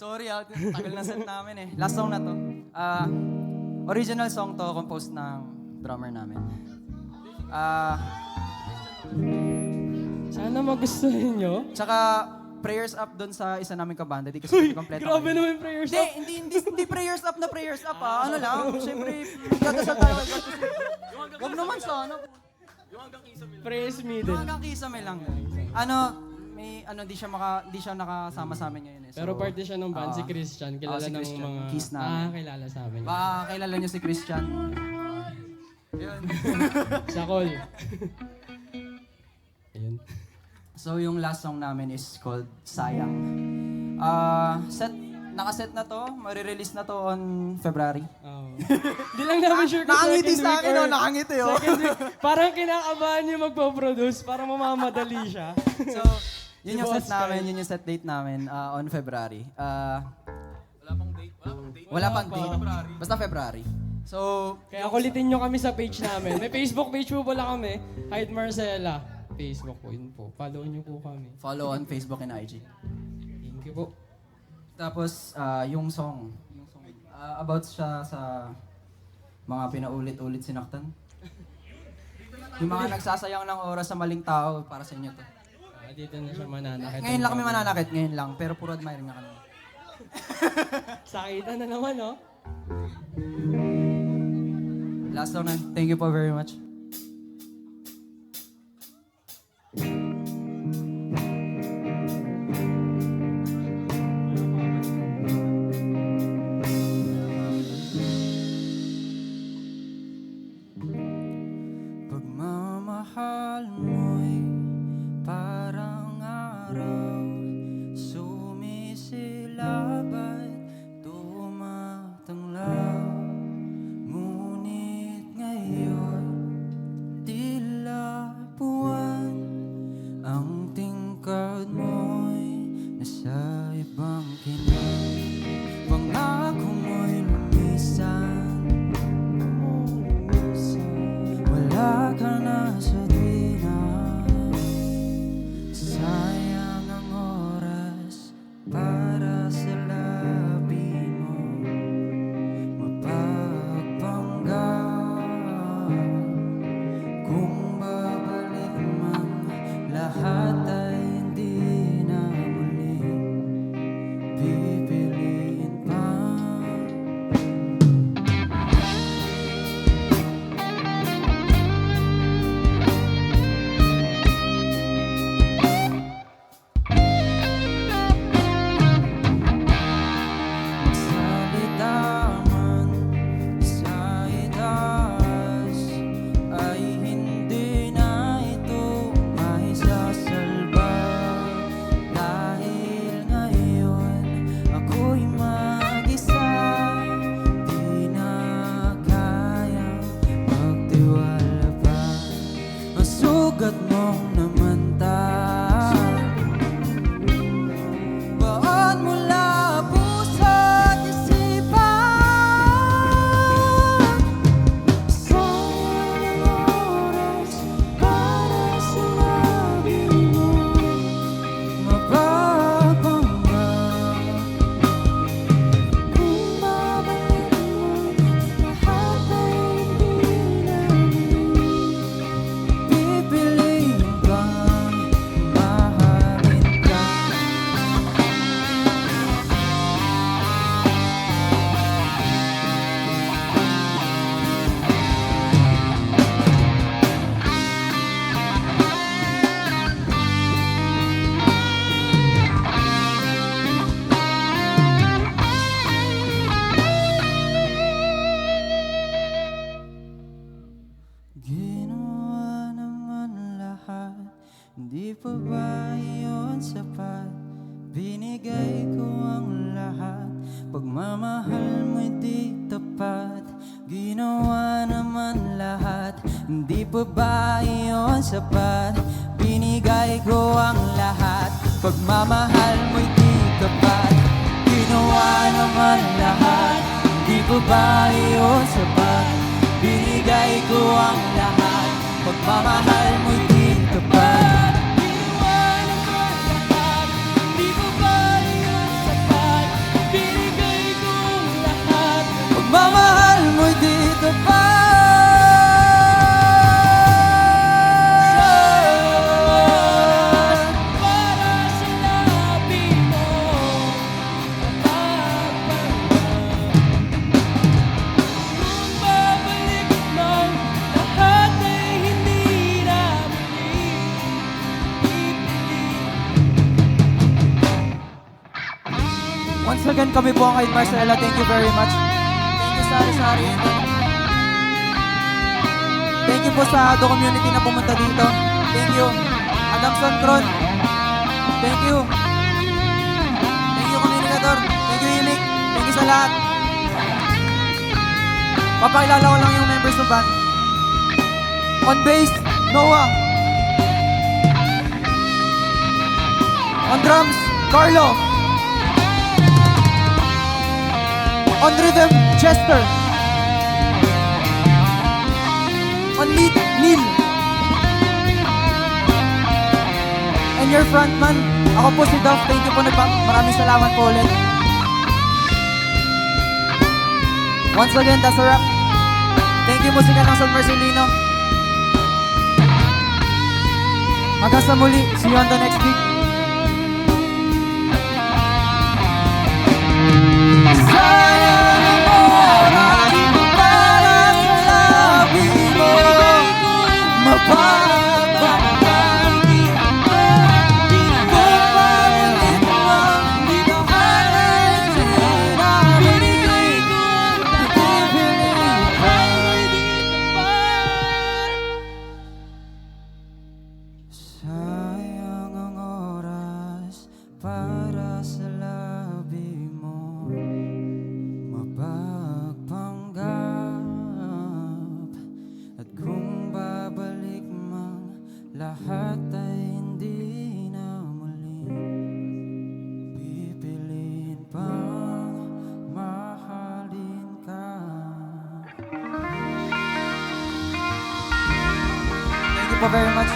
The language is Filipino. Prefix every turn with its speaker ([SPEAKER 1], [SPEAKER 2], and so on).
[SPEAKER 1] Sorry tagal na set namin eh. Last song na to. Original song to, composed ng drummer namin.
[SPEAKER 2] Sana magustuhin nyo.
[SPEAKER 1] Tsaka, prayers up doon sa isa naming kabanda. Di kasi kompleto.
[SPEAKER 2] Grabe naman yung prayers up.
[SPEAKER 1] Hindi prayers up na prayers up ah. Ano lang, siyempre, magdadasal tayo. Huwag naman sana.
[SPEAKER 2] Praise me din.
[SPEAKER 1] Yung hanggang kisame lang. Hindi siya nakasama sa amin ngayon eh. So,
[SPEAKER 2] Pero parte siya ng band, si Christian. Kilala
[SPEAKER 1] si
[SPEAKER 2] ng
[SPEAKER 1] Christian.
[SPEAKER 2] mga...
[SPEAKER 1] Kiss namin.
[SPEAKER 2] kilala sa amin.
[SPEAKER 1] Baka kilala niyo si Christian. Yun.
[SPEAKER 2] Sa call. Ayun.
[SPEAKER 1] So yung last song namin is called Sayang. Nakaset na to, marirelease na to on February.
[SPEAKER 2] Hindi lang namin sure kung
[SPEAKER 1] Nakangiti
[SPEAKER 2] second
[SPEAKER 1] sa
[SPEAKER 2] week
[SPEAKER 1] akin,
[SPEAKER 2] or
[SPEAKER 1] nakangiti oh.
[SPEAKER 2] second week. Parang kinakabahan niyo magpo-produce, parang mamamadali siya.
[SPEAKER 1] So, yun yung set namin, yun yung set date namin on February. Wala pang date. Basta February. So,
[SPEAKER 2] Kaya kulitin nyo kami sa page namin. May Facebook page po pala kami, Hyde Marcela. Facebook po, yun po. Follow nyo po kami.
[SPEAKER 1] follow on Facebook and IG.
[SPEAKER 2] Thank you po.
[SPEAKER 1] Tapos, yung song. About siya sa mga pinaulit-ulit sinaktan. Yung mga nagsasayang ng oras sa maling tao, para sa inyo to.
[SPEAKER 2] Dito na siya mananakit.
[SPEAKER 1] Ngayon lang kami mananakit, ngayon lang. Pero puro admiring na kami.
[SPEAKER 2] Sakitan na naman, no?
[SPEAKER 1] Last song na. Thank you po very much. Pagmamahal mo'y parang araw, sumisilab at tumatanglaw. Ngunit ngayon, tila buwan, ang tingkad mo'y nasa ibang kinang. Pangako mo'y lumisan, wala ka na sa dinan. Sayang ang oras para sa labi mo, mapagpanggap. Kung babalik man, lahat ay hindi na muling pipiliin pa. Salita man sa itaas ay hindi na ito maisasalba. Dahil ngayon ako'y mag-isa, di na kayang magtiwala pa. Ang sugat mong namantay baon mula puso't isipan. Sayang ang oras para sa labi mo, mapagpanggap. Kung babalik mo, lahat ay hindi na pipiliin bang mahalin ka. Ginawa naman lahat, hindi pa ba yun sapat? Binigay ko ang lahat, pagmamahal mo'y di tapat. Ginawa naman lahat, hindi pa ba yun sapat? Binigay ko ang lahat, pagmamahal mo'y di tapat. Ginawa naman lahat, hindi pa ba yun sapat? Binigay ko ang lahat, pagmamahal mo'y di tapat. Ginawa naman lahat, di ba ba yun sapat? Once again, kami po ang Kahit Marcela. Thank you very much. Thank you, Sari Sari. Thank you po sa Ado community na pumunta dito. Thank you. Adamson Cron. Thank you. Thank you, Communicator. Thank you, Ilik. Thank you sa lahat. Papakilala ko lang yung members ng band. On bass, Noah. On drums, Carlo. On rhythm, Chester. On lead, Neil. And your frontman, ako po si Duff. Thank you po maraming salamat po ulit. Once again, that's a wrap. Thank you, musika ng San Marcelino. Hanggang sa muli, see you on the next week. Sayang ang oras para sa labi mo, mapapagpapag di ko paulit mo ang dinaanan na binigay ko sayang ang oras para sa labi mo, mapagpanggap. At kung babalik mang lahat ay hindi na muli, pipiliin pang mahalin ka. Thank you po very much.